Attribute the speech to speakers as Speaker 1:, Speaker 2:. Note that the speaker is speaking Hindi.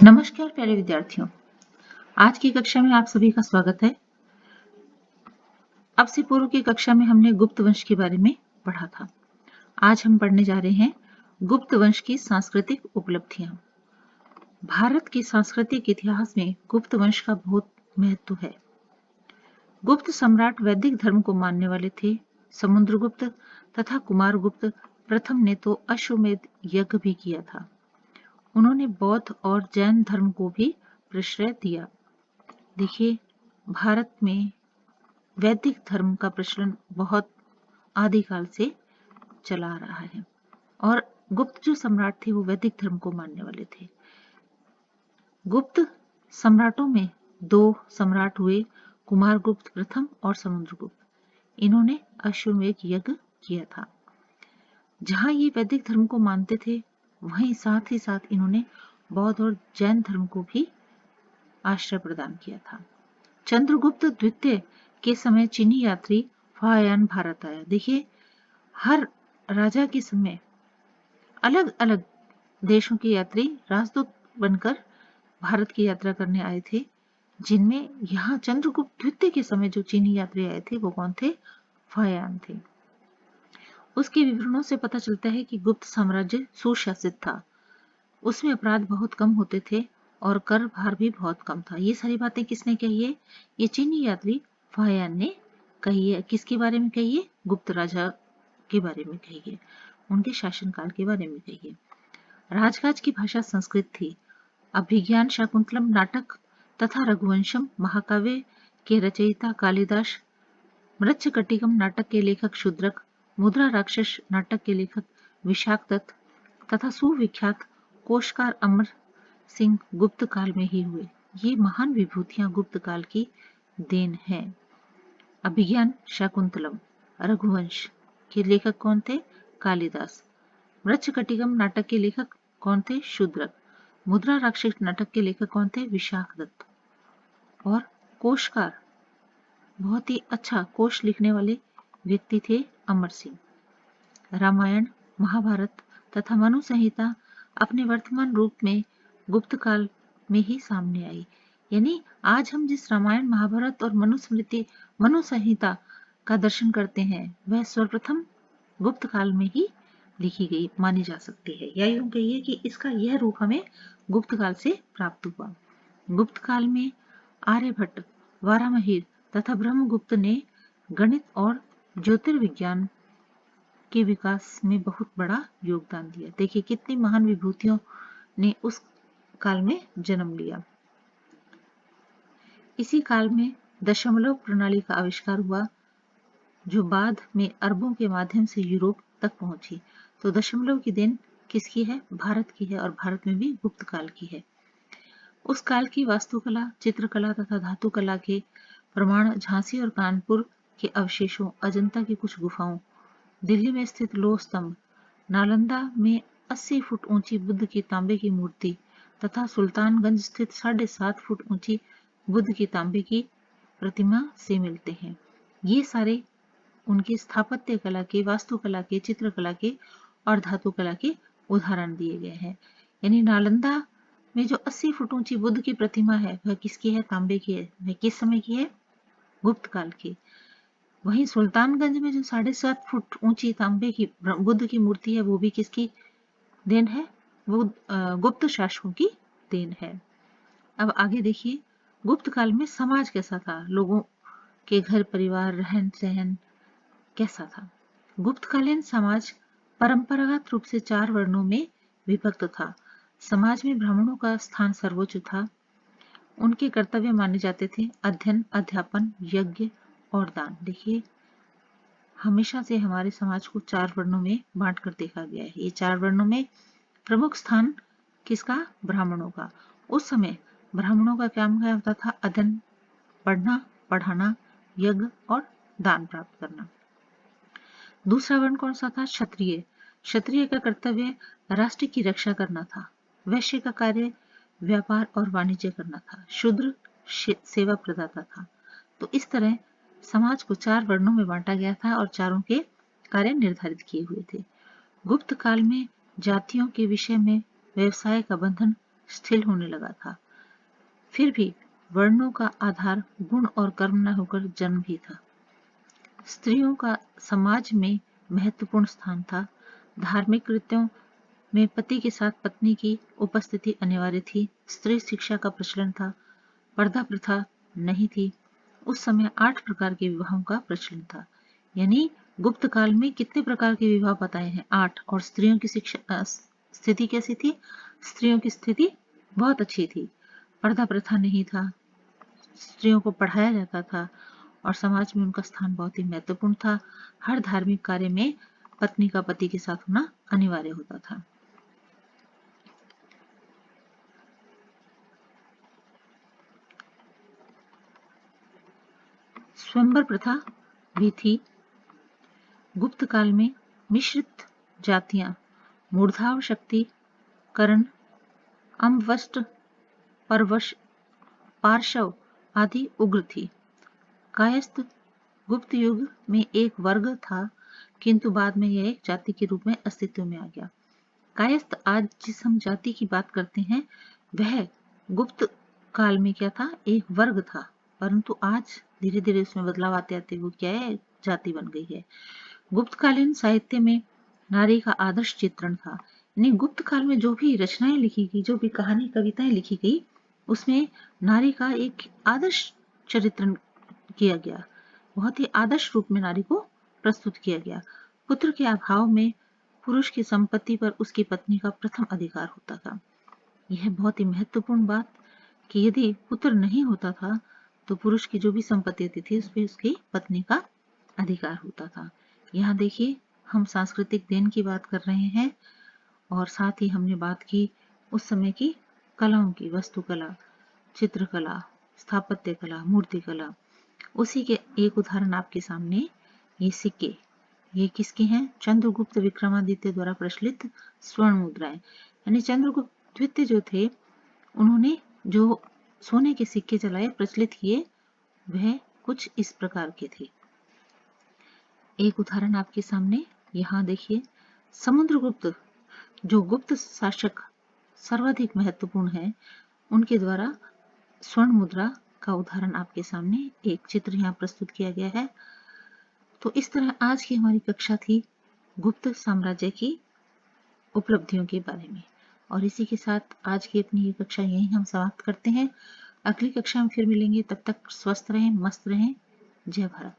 Speaker 1: नमस्कार प्यारे विद्यार्थियों, आज की कक्षा में आप सभी का स्वागत है। अब से पूर्व की कक्षा में हमने गुप्त वंश के बारे में पढ़ा था। आज हम पढ़ने जा रहे हैं गुप्त वंश की सांस्कृतिक उपलब्धियां। भारत के सांस्कृतिक इतिहास में गुप्त वंश का बहुत महत्व है। गुप्त सम्राट वैदिक धर्म को मानने वाले थे। समुद्रगुप्त तथा कुमारगुप्त प्रथम ने तो अश्वमेध यज्ञ भी किया था। उन्होंने बौद्ध और जैन धर्म को भी प्रश्रय दिया। देखिए, भारत में वैदिक धर्म का प्रचलन बहुत आदिकाल से चला आ रहा है और गुप्त जो सम्राट थे वो वैदिक धर्म को मानने वाले थे। गुप्त सम्राटों में दो सम्राट हुए, कुमारगुप्त प्रथम और समुद्रगुप्त। इन्होंने अश्वमेध यज्ञ किया था। जहां ये वैदिक धर्म को मानते थे वहीं साथ ही साथ इन्होंने बौद्ध और जैन धर्म को भी आश्रय प्रदान किया था। चंद्रगुप्त द्वितीय के समय चीनी यात्री फाहियान भारत आया। देखिए, हर राजा के समय अलग अलग देशों के यात्री राजदूत बनकर भारत की यात्रा करने आए थे, जिनमें यहाँ चंद्रगुप्त द्वितीय के समय जो चीनी यात्री आए थे वो कौन थे? फाहियान थे। उसके विवरणों से पता चलता है कि गुप्त साम्राज्य सुशासित था, उसमें अपराध बहुत कम होते थे और कर भार भी बहुत कम था। ये सारी बातें किसने कही है? ये चीनी यात्री फाहियान ने कही है। किसके बारे में कही है? गुप्त राजा के बारे में कही है, उनके शासनकाल के बारे में कही है। राजकाज की भाषा संस्कृत थी। अभिज्ञान शाकुंतलम नाटक तथा रघुवंशम महाकाव्य के रचयिता कालिदास, मृच्छकटिकम नाटक के लेखक शूद्रक, मुद्रा राक्षस नाटक के लेखक विशाखदत्त तथा सुविख्यात कोशकार अमर सिंह गुप्त काल में ही हुए। ये महान विभूतियां गुप्त काल की देन है। अभिज्ञान शाकुंतलम, रघुवंश के लेखक कौन थे? कालिदास। मृच्छकटिकम नाटक के लेखक कौन थे? शूद्रक। मुद्रा राक्षस नाटक के लेखक कौन थे? विशाखदत्त। और कोशकार, बहुत ही अच्छा कोश लिखने वाले व्यक्ति थे अमर सिंह। रामायण, महाभारत तथा मनु संहिता अपने वर्तमान रूप में गुप्त काल में ही सामने आई। यानी आज हम जिस रामायण, महाभारत और मनुस्मृति, मनु संहिता का दर्शन करते हैं वह सर्वप्रथम गुप्त काल में ही लिखी गई मानी जा सकती है, या यूं कहिए कि इसका यह रूप हमें गुप्त काल से प्राप्त हुआ। गुप्त काल में आर्यभट्ट, वारामहिर तथा ब्रह्मगुप्त ने गणित और ज्योतिर्विज्ञान के विकास में बहुत बड़ा योगदान दिया। देखिए, कितनी महान विभूतियों ने उस काल में जन्म लिया। इसी काल में दशमलव प्रणाली का आविष्कार हुआ, जो बाद में अरबों के माध्यम से यूरोप तक पहुंची। तो दशमलव की देन किसकी है? भारत की है, और भारत में भी गुप्त काल की है। उस काल की वास्तुकला, चित्रकला तथा धातुकला के प्रमाण झांसी और कानपुर के अवशेषों, अजंता की कुछ गुफाओं, दिल्ली में स्थित लोह स्तंभ, नालंदा में 80 फुट ऊंची बुद्ध की तांबे की मूर्ति तथा सुल्तानगंज स्थित 7.5 फुट ऊंची बुद्ध की तांबे की प्रतिमा से मिलते हैं। ये सारे उनके स्थापत्य कला के, वास्तुकला के, चित्रकला के और धातुकला के उदाहरण दिए गए हैं। यानी नालंदा में जो 80 फुट ऊंची बुद्ध की प्रतिमा है वह किसकी है? तांबे की है। वह किस समय की है? गुप्त काल की। वहीं सुल्तानगंज में जो 7.5 फुट ऊंची तांबे की बुद्ध की मूर्ति है वो भी किसकी देन है? वो गुप्त शासकों की देन है। अब आगे देखिए, गुप्त काल में समाज कैसा था? लोगों के घर परिवार, रहन सहन कैसा था? गुप्तकालीन समाज परंपरागत रूप से 4 वर्णों में विभक्त था। समाज में ब्राह्मणों का स्थान सर्वोच्च था। उनके कर्तव्य माने जाते थे अध्ययन, अध्यापन, यज्ञ और दान। देखिए, हमेशा से हमारे समाज को 4 वर्णों में बांट कर देखा गया है। ये 4 वर्णों में प्रमुख स्थान किसका? ब्राह्मणों का। उस समय ब्राह्मणों का काम क्या होता था? अध्ययन, पढ़ना, पढ़ाना, यज्ञ और दान प्राप्त करना। दूसरा वर्ण कौन सा था? क्षत्रिय। क्षत्रिय का कर्तव्य राष्ट्र की रक्षा करना था। वैश्य का कार्य व्यापार और वाणिज्य करना था। शूद्र सेवा प्रदाता था। तो इस तरह समाज को 4 वर्णों में बांटा गया था और चारों के कार्य निर्धारित किए हुए थे। गुप्त काल में जातियों के विषय में व्यवसाय का बंधन स्थिर होने लगा था। फिर भी वर्णों का आधार गुण और कर्म न होकर जन्म ही था। स्त्रियों का समाज में महत्वपूर्ण स्थान था। धार्मिक कृत्यों में पति के साथ पत्नी की उपस्थिति अनिवार्य थी। स्त्री शिक्षा का प्रचलन था। पर्दा प्रथा नहीं थी। उस समय 8 प्रकार के विवाहों का प्रचलन था। यानी गुप्त काल में कितने प्रकार के विवाह बताए हैं? 8। और स्त्रियों की शिक्षा स्थिति कैसी थी? स्त्रियों की स्थिति बहुत अच्छी थी। पर्दा प्रथा नहीं था। स्त्रियों को पढ़ाया जाता था और समाज में उनका स्थान बहुत ही महत्वपूर्ण था। हर धार्मिक कार्य में पत्नी का पति के साथ होना अनिवार्य होता था। स्वयंवर प्रथा भी थी। गुप्त काल में मिश्रित जातियां मूर्धाव शक्ति करण अम्वष्ट परवश पार्शव आदि उग्र थी। कायस्थ गुप्त युग में एक वर्ग था, किंतु बाद में यह एक जाति के रूप में अस्तित्व में आ गया। कायस्थ आज जिस हम जाति की बात करते हैं वह गुप्त काल में क्या था? एक वर्ग था, परंतु आज धीरे धीरे उसमें बदलाव आते आते वो क्या है? जाति बन गई है। गुप्तकालीन साहित्य में नारी का आदर्श चित्रण था। यानी गुप्त काल में जो भी रचनाएं लिखी गई, जो भी कहानी कविताएं लिखी गई, उसमें नारी का एक आदर्श चरित्रण किया गया। बहुत ही आदर्श रूप में नारी को प्रस्तुत किया गया। पुत्र के अभाव में पुरुष की संपत्ति पर उसकी पत्नी का प्रथम अधिकार होता था। यह बहुत ही महत्वपूर्ण बात कि यदि पुत्र नहीं होता था तो पुरुष की जो भी संपत्ति होती थी उस पर उसकी पत्नी का अधिकार होता था। यहाँ देखिए हम सांस्कृतिक देन की बात कर रहे हैं और साथ ही हमने बात की उस समय की कलाओं की, वस्तुकला, चित्रकला, स्थापत्य कला, मूर्ति कला। उसी के एक उदाहरण आपके सामने ये सिक्के, ये किसके हैं? चंद्रगुप्त विक्रमादित्य द्वारा प्रचलित स्वर्ण मुद्राएं। यानी चंद्रगुप्त द्वितीय जो थे उन्होंने जो सोने के सिक्के चलाए, प्रचलित किए, वह कुछ इस प्रकार के थे। एक उदाहरण आपके सामने यहाँ देखिए, समुद्रगुप्त जो गुप्त शासक सर्वाधिक महत्वपूर्ण है, उनके द्वारा स्वर्ण मुद्रा का उदाहरण आपके सामने एक चित्र यहाँ प्रस्तुत किया गया है। तो इस तरह आज की हमारी कक्षा थी गुप्त साम्राज्य की उपलब्धियों के बारे में, और इसी के साथ आज की अपनी ये कक्षा यहीं हम समाप्त करते हैं। अगली कक्षा में फिर मिलेंगे, तब तक स्वस्थ रहें, मस्त रहें। जय भारत।